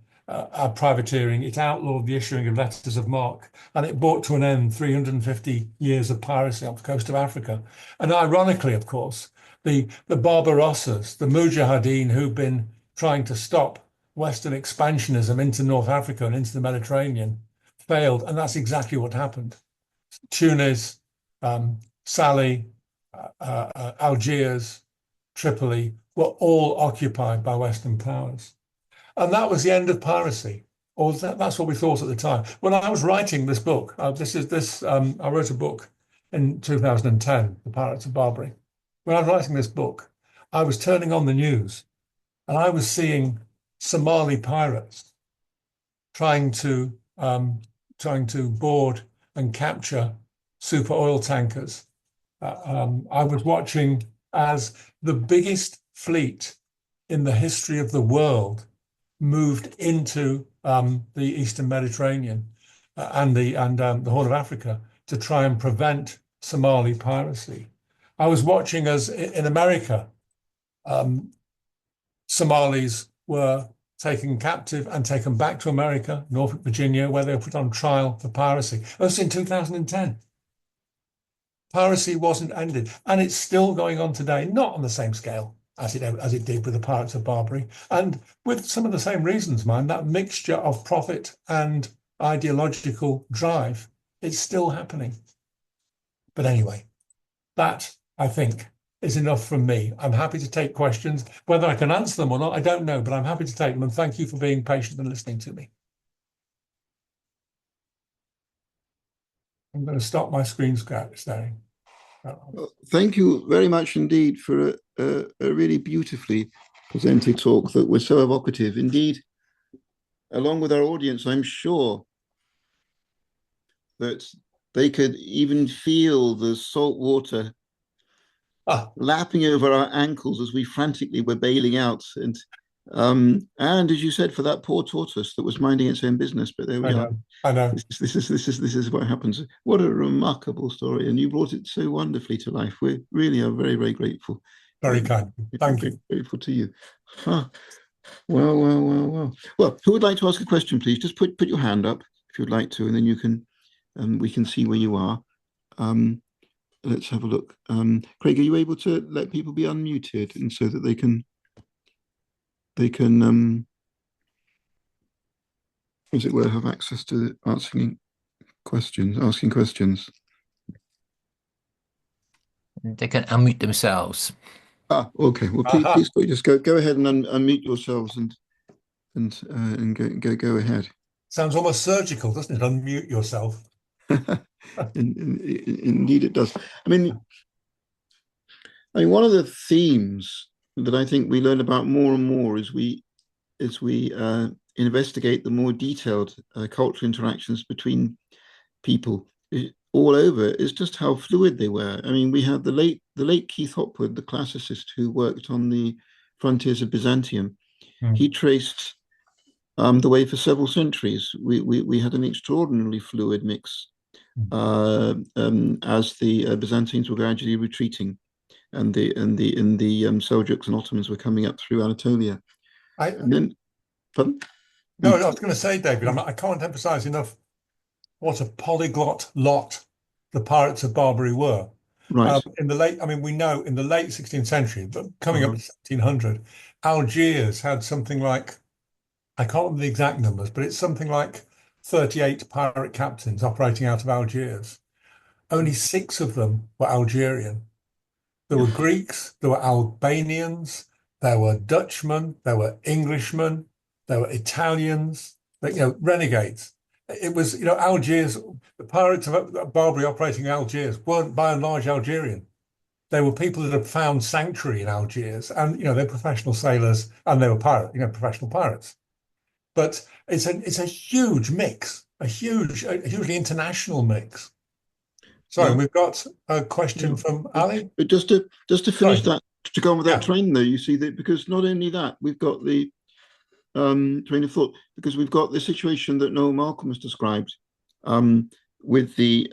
privateering. It outlawed the issuing of letters of marque, and it brought to an end 350 years of piracy off the coast of Africa. And ironically, of course, the Barbarossas, the Mujahideen who've been trying to stop Western expansionism into North Africa and into the Mediterranean, failed, and that's exactly what happened. Tunis, Salé, Algiers, Tripoli were all occupied by Western powers. And that was the end of piracy, or that's what we thought at the time. When I was writing this book, I wrote a book in 2010, The Pirates of Barbary. When I was writing this book, I was turning on the news and I was seeing Somali pirates trying to board and capture super oil tankers. I was watching as the biggest fleet in the history of the world moved into the Eastern Mediterranean and the Horn of Africa to try and prevent Somali piracy. I was watching as in America, Somalis were taken captive and taken back to America, Norfolk, Virginia, where they were put on trial for piracy. That was in 2010. Piracy wasn't ended, and it's still going on today, not on the same scale as it did with the Pirates of Barbary, and with some of the same reasons, mind, that mixture of profit and ideological drive, it's still happening. But anyway, that, I think, is enough from me. I'm happy to take questions. Whether I can answer them or not, I don't know, but I'm happy to take them, and thank you for being patient and listening to me. I'm going to stop my screen staring. Well, thank you very much indeed for a really beautifully presented talk that was so evocative. Indeed, along with our audience, I'm sure that they could even feel the salt water lapping over our ankles as we frantically were bailing out. And as you said, for that poor tortoise that was minding its own business, but there we are. I know. This is what happens. What a remarkable story, and you brought it so wonderfully to life. We really are very, very grateful. Very kind. Thank you. Grateful to you. Huh. Well. Well, who would like to ask a question, please? Just put your hand up if you'd like to, and then you can, we can see where you are. Let's have a look. Craig, are you able to let people be unmuted, and so that they can, as it were, have access to asking questions. They can unmute themselves. Okay. Well, please just go ahead and unmute yourselves and go ahead. Sounds almost surgical, doesn't it? Unmute yourself. Indeed, it does. I mean, one of the themes that I think we learn about more and more as we investigate the more detailed cultural interactions between people all over is just how fluid they were. I mean, we had the late Keith Hopwood, the classicist who worked on the frontiers of Byzantium. He traced the way for several centuries. We had an extraordinarily fluid mix as the Byzantines were gradually retreating, and the Seljuks and Ottomans were coming up through Anatolia. Pardon? No, I was going to say, David, I can't emphasize enough what a polyglot lot the Pirates of Barbary were. Right. We know in the late 16th century, but coming up to 1700, Algiers had something like, I can't remember the exact numbers, but it's something like 38 pirate captains operating out of Algiers. Only 6 of them were Algerian. There were Greeks, there were Albanians, there were Dutchmen, there were Englishmen, there were Italians, renegades. It was, Algiers, the Pirates of Barbary operating in Algiers weren't by and large Algerian. They were people that had found sanctuary in Algiers, and they're professional sailors and they were professional pirates. But it's a huge mix, a hugely international mix. Sorry, we've got a question from Ali. But just to finish that, to go on with that train, though, you see that because not only that, we've got the train of thought, because we've got the situation that Noel Malcolm has described with the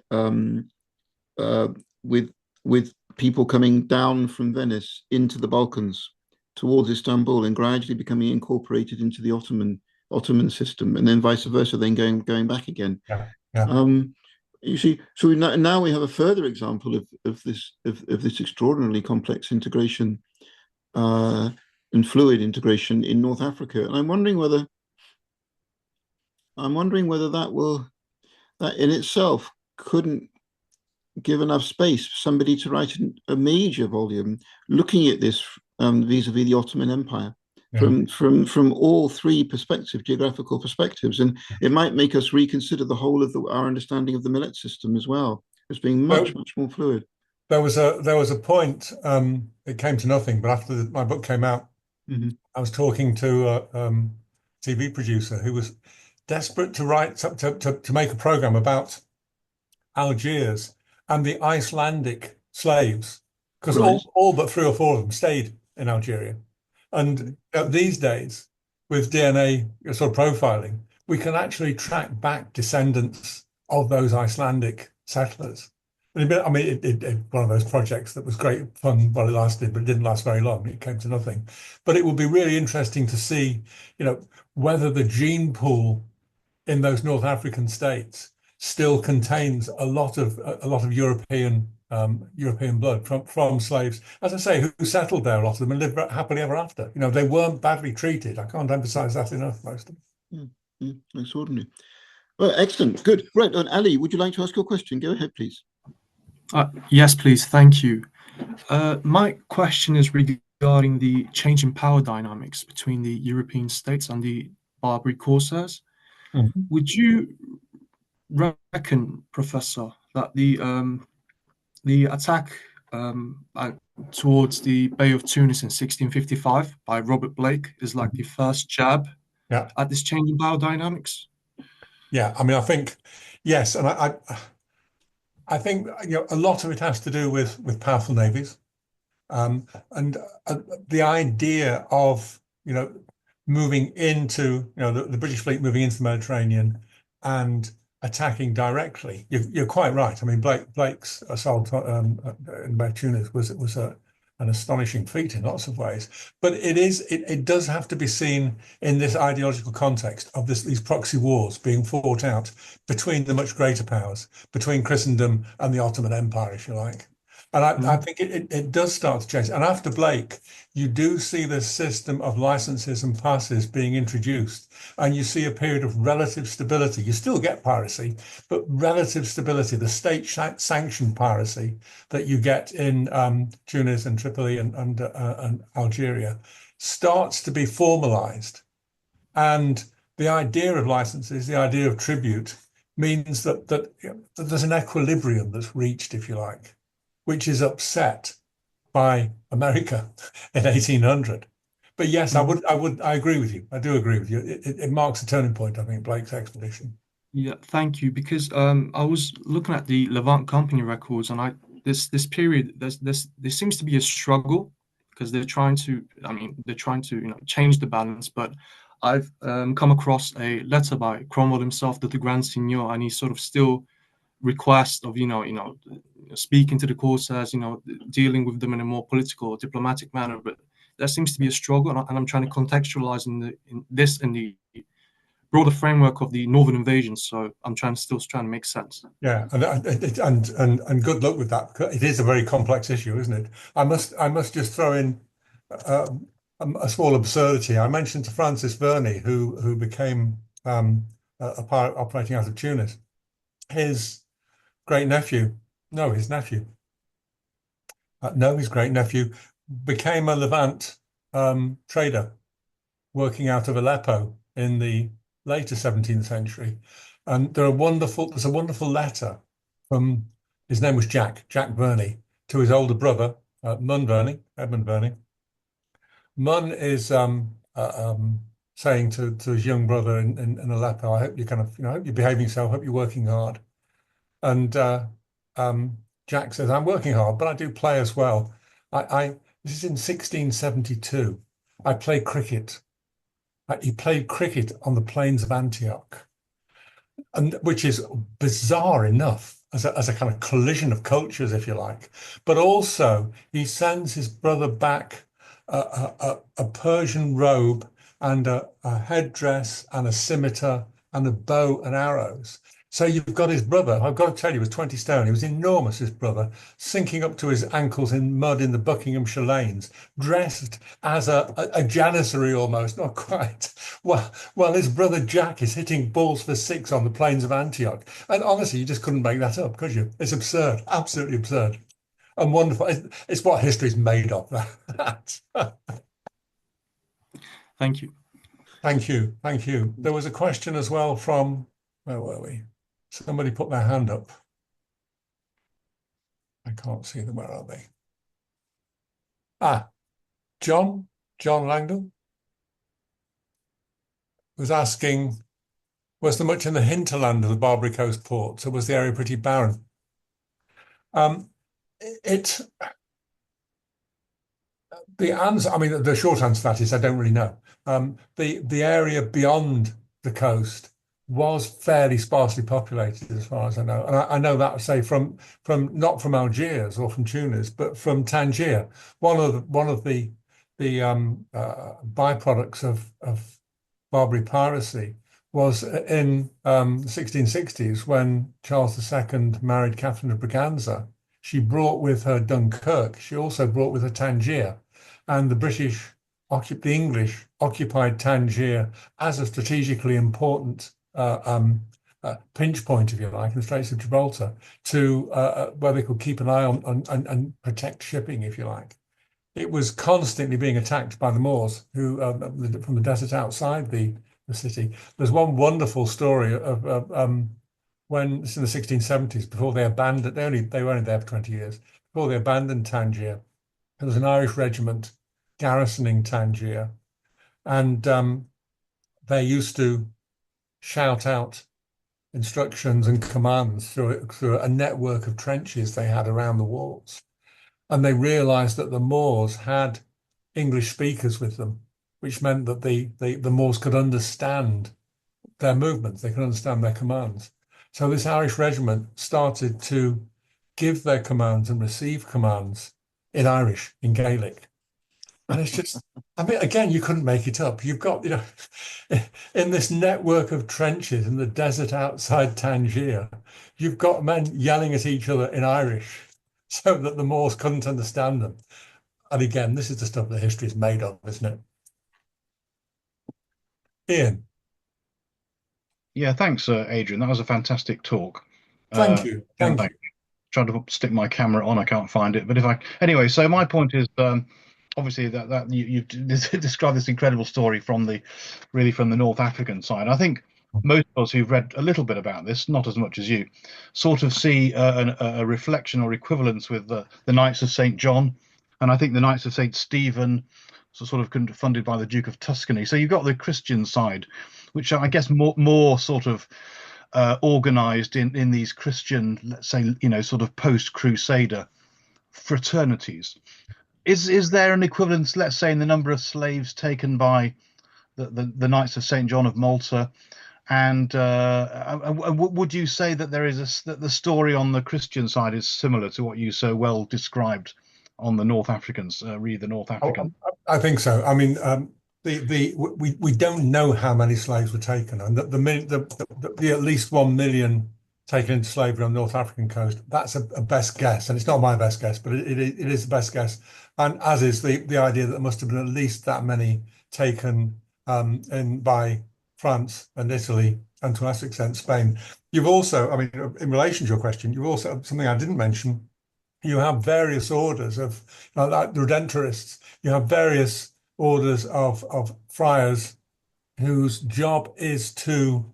with people coming down from Venice into the Balkans towards Istanbul and gradually becoming incorporated into the Ottoman Ottoman system, and then vice versa, then going back again. Yeah, yeah. You see, so now we have a further example of this extraordinarily complex integration and fluid integration in North Africa, and I'm wondering whether that in itself couldn't give enough space for somebody to write a major volume looking at this vis-a-vis the Ottoman Empire from all three geographical perspectives, and it might make us reconsider the whole of our understanding of the millet system as well as being much more fluid. There was a point. It came to nothing, but after my book came out, I was talking to a TV producer who was desperate to write to make a program about Algiers and the Icelandic slaves, because all but 3 or 4 of them stayed in Algeria. And these days, with DNA sort of profiling, we can actually track back descendants of those Icelandic settlers. I mean, one of those projects that was great fun while it lasted, but it didn't last very long. It came to nothing. But it would be really interesting to see, whether the gene pool in those North African states still contains a lot of European blood from slaves, as I say, who settled there, a lot of them, and lived happily ever after. They weren't badly treated. I can't emphasize that enough, most of them. Extraordinary. Well, excellent. Good. Right. And Ali, would you like to ask your question? Go ahead, please. Yes, please. Thank you. My question is regarding the change in power dynamics between the European states and the Barbary Corsairs. Would you reckon, Professor, that the attack towards the Bay of Tunis in 1655 by Robert Blake is like the first jab at this change in power dynamics? Yeah, I mean, I think yes, and I think a lot of it has to do with powerful navies, and the idea of moving into the British fleet moving into the Mediterranean and attacking directly. You're quite right. I mean, Blake's assault in Bay of Tunis was an astonishing feat in lots of ways, but it does have to be seen in this ideological context of these proxy wars being fought out between the much greater powers, between Christendom and the Ottoman Empire, if you like. And I think it does start to change. And after Blake, you do see this system of licenses and passes being introduced, and you see a period of relative stability. You still get piracy, but relative stability, the state-sanctioned piracy that you get in Tunis and Tripoli and Algeria starts to be formalized. And the idea of licenses, the idea of tribute, means that there's an equilibrium that's reached, if you like, which is upset by America in 1800. But yes, I agree with you. I do agree with you. It marks a turning point, I think, Blake's expedition. Yeah, thank you. Because I was looking at the Levant Company records, and this period there seems to be a struggle because they're trying to change the balance. But I've come across a letter by Cromwell himself to the Grand Signior, and he sort of still request of speaking to the Corsairs, dealing with them in a more political, diplomatic manner. But there seems to be a struggle, and I'm trying to contextualize in the broader framework of the Northern invasion. So I'm still trying to make sense. Yeah, and good luck with that. It is a very complex issue, isn't it? I must just throw in a small absurdity. I mentioned to Francis Verney, who became a pirate operating out of Tunis, his great nephew became a Levant trader working out of Aleppo in the later 17th century. And there's a wonderful letter from, his name was Jack Verney, to his older brother, Edmund Verney. Mun is saying to his young brother in Aleppo, I hope hope you're behaving yourself, hope you're working hard. And Jack says, I'm working hard, but I do play as well. This is in 1672. I play cricket. He played cricket on the plains of Antioch, and which is bizarre enough as a kind of collision of cultures, if you like. But also, he sends his brother back a Persian robe and a headdress and a scimitar and a bow and arrows. So you've got his brother, I've got to tell you, he was 20 stone. He was enormous, his brother, sinking up to his ankles in mud in the Buckinghamshire lanes, dressed as a janissary almost, not quite. Well, his brother Jack is hitting balls for six on the plains of Antioch. And honestly, you just couldn't make that up, could you? It's absurd, absolutely absurd. And wonderful. It's what history's made of. Thank you. Thank you. Thank you. There was a question as well from, where were we? Somebody put their hand up. I can't see them. Where are they? John Langdon was asking, was there much in the hinterland of the Barbary coast ports, or was the area pretty barren? The answer, I mean, the short answer to that is I don't really know. The area beyond the coast was fairly sparsely populated, as far as I know, and I know that, say, from not from Algiers or from Tunis, but from Tangier. One of the byproducts of Barbary piracy was in the 1660s when Charles II married Catherine of Braganza. She brought with her Dunkirk. She also brought with her Tangier, and the English occupied Tangier as a strategically important pinch point, if you like, in the Straits of Gibraltar, to where they could keep an eye on and protect shipping, if you like. It was constantly being attacked by the Moors, who from the desert outside the city. There's one wonderful story of when it's in the 1670s, before they abandoned. They were only there for 20 years before they abandoned Tangier. There was an Irish regiment garrisoning Tangier, and they used to shout out instructions and commands through a network of trenches they had around the walls. And they realized that the Moors had English speakers with them, which meant that the Moors could understand their movements, they could understand their commands. So this Irish regiment started to give their commands and receive commands in Irish, in Gaelic. And it's just, I mean, again, you couldn't make it up. You've got, in this network of trenches in the desert outside Tangier, you've got men yelling at each other in Irish so that the Moors couldn't understand them. And again, this is the stuff that history is made of, isn't it? Ian. Yeah, thanks, Adrian. That was a fantastic talk. Thank you. Thank you. Trying to stick my camera on, I can't find it. But anyway, so my point is, obviously that you've described this incredible story from the North African side. I think most of us who've read a little bit about this, not as much as you, sort of see a reflection or equivalence with the Knights of St. John, and I think the Knights of St. Stephen, sort of funded by the Duke of Tuscany. So you've got the Christian side, which I guess more sort of organized in these Christian, let's say, sort of post-Crusader fraternities. Is there an equivalence, let's say, in the number of slaves taken by the Knights of St. John of Malta? And would you say that that the story on the Christian side is similar to what you so well described on the North Africans, the North African? I think so. I mean, we don't know how many slaves were taken, and the at least 1 million taken into slavery on the North African coast. That's a best guess, and it's not my best guess, but it is the best guess. And as is the idea that there must have been at least that many taken by France and Italy, and to a lesser extent Spain. You've also, I mean, in relation to your question, you've also, something I didn't mention, you have various orders of, like the Redemptorists, you have various orders of friars whose job is to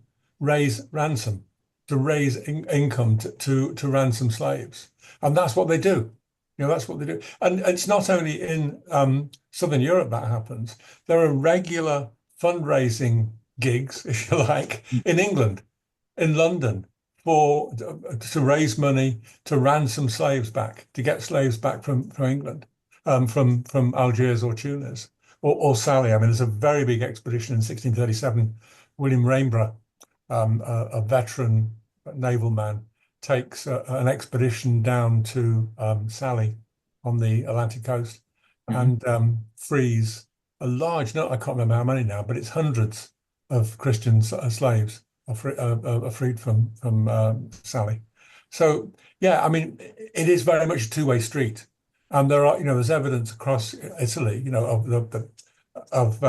raise ransom, to raise income to ransom slaves. And that's what they do. That's what they do. And it's not only in Southern Europe that happens. There are regular fundraising gigs, if you like, in England, in London, to raise money to ransom slaves back, to get slaves back from England, from Algiers or Tunis or Sally. I mean, there's a very big expedition in 1637. William Rainborough, a veteran naval man, takes an expedition down to Sally on the Atlantic coast and frees a large, no, I can't remember how many now, but it's hundreds of Christian slaves are freed from Sally. So yeah, I mean, it is very much a two-way street, and there are, there's evidence across Italy, of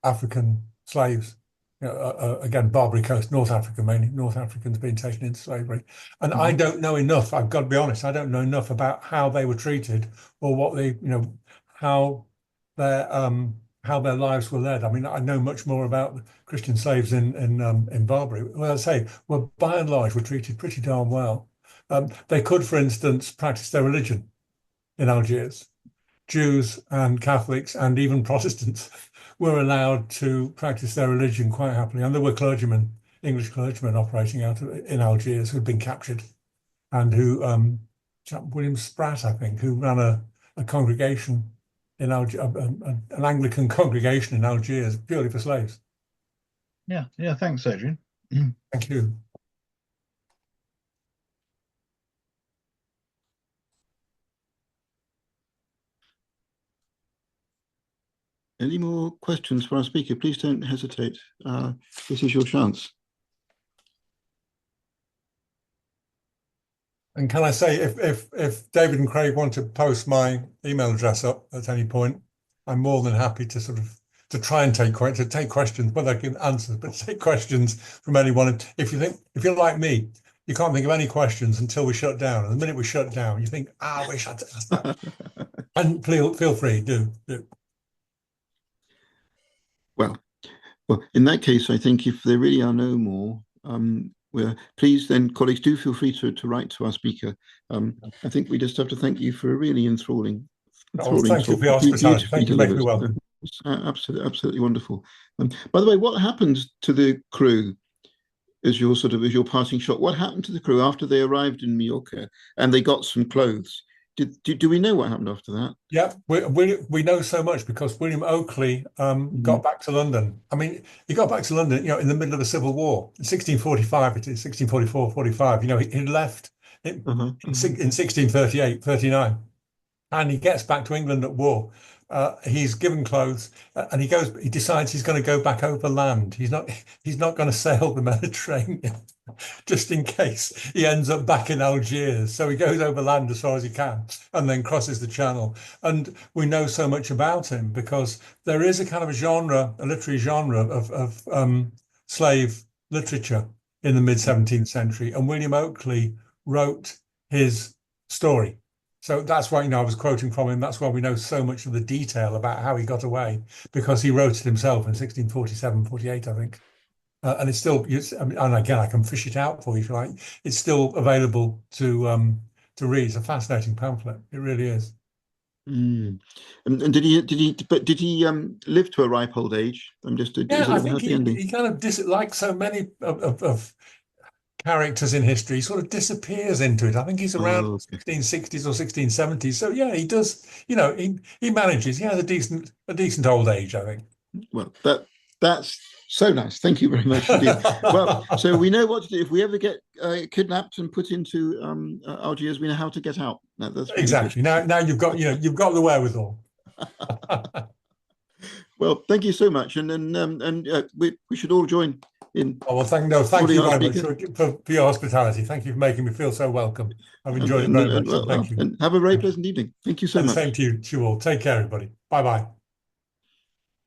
African slaves. Again, Barbary coast, North Africa mainly, North Africans being taken into slavery. And I don't know enough, I've got to be honest, I don't know enough about how they were treated or what they, how their lives were led. I mean, I know much more about Christian slaves in Barbary. Well, I say, well, by and large, were treated pretty darn well. They could, for instance, practice their religion in Algiers. Jews and Catholics and even Protestants were allowed to practice their religion quite happily. And there were clergymen, English clergymen operating out in Algiers who'd been captured and who, William Spratt, I think, who ran a congregation in Algiers, an Anglican congregation in Algiers purely for slaves. Yeah, thanks, Adrian. Thank you. Any more questions for our speaker? Please don't hesitate. This is your chance. And can I say, if David and Craig want to post my email address up at any point, I'm more than happy to try and take questions, whether I can answer, but take questions from anyone. If you're like me, you can't think of any questions until we shut down. And the minute we shut down, you think, I wish I'd asked that. And feel free, do. Well, in that case, I think if there really are no more, please then, colleagues, do feel free to write to our speaker. I think we just have to thank you for a really enthralling thank you for your hospitality. Thank you for making me welcome. Absolutely wonderful. By the way, what happened to the crew as your parting shot? What happened to the crew after they arrived in Majorca and they got some clothes? Do we know what happened after that? Yeah, we know so much because William Oakley got back to London. I mean, he got back to London, in the middle of a civil war, in 1645, it is 1644-45. He left in 1638, 39, and he gets back to England at war. He's given clothes, and he decides he's going to go back over land. He's not going to sail the Mediterranean. Just in case he ends up back in Algiers. So he goes over land as far as he can and then crosses the channel. And we know so much about him because there is a kind of a literary genre of slave literature in the mid-17th century. And William Oakley wrote his story. So that's why, I was quoting from him. That's why we know so much of the detail about how he got away, because he wrote it himself in 1647, 48, I think. And it's still, and again, I can fish it out for you if you like. It's still available to read. It's a fascinating pamphlet. It really is. And did he live to a ripe old age? I think he kind of like so many of characters in history, he sort of disappears into it. I think he's around 1660s or 1670s. So yeah, he does. He manages. He has a decent old age, I think. Well, that's so nice. Thank you very much indeed. Well, so we know what to do if we ever get kidnapped and put into Algiers. We know how to get out. That's exactly. Now you've got the wherewithal. Well, thank you so much, and we should all join in. Oh well, thank you very much for your hospitality. Thank you for making me feel so welcome. I've enjoyed it very much. Thank you, and have a very pleasant evening. Thank you so much. Same to you all. Take care, everybody. Bye bye.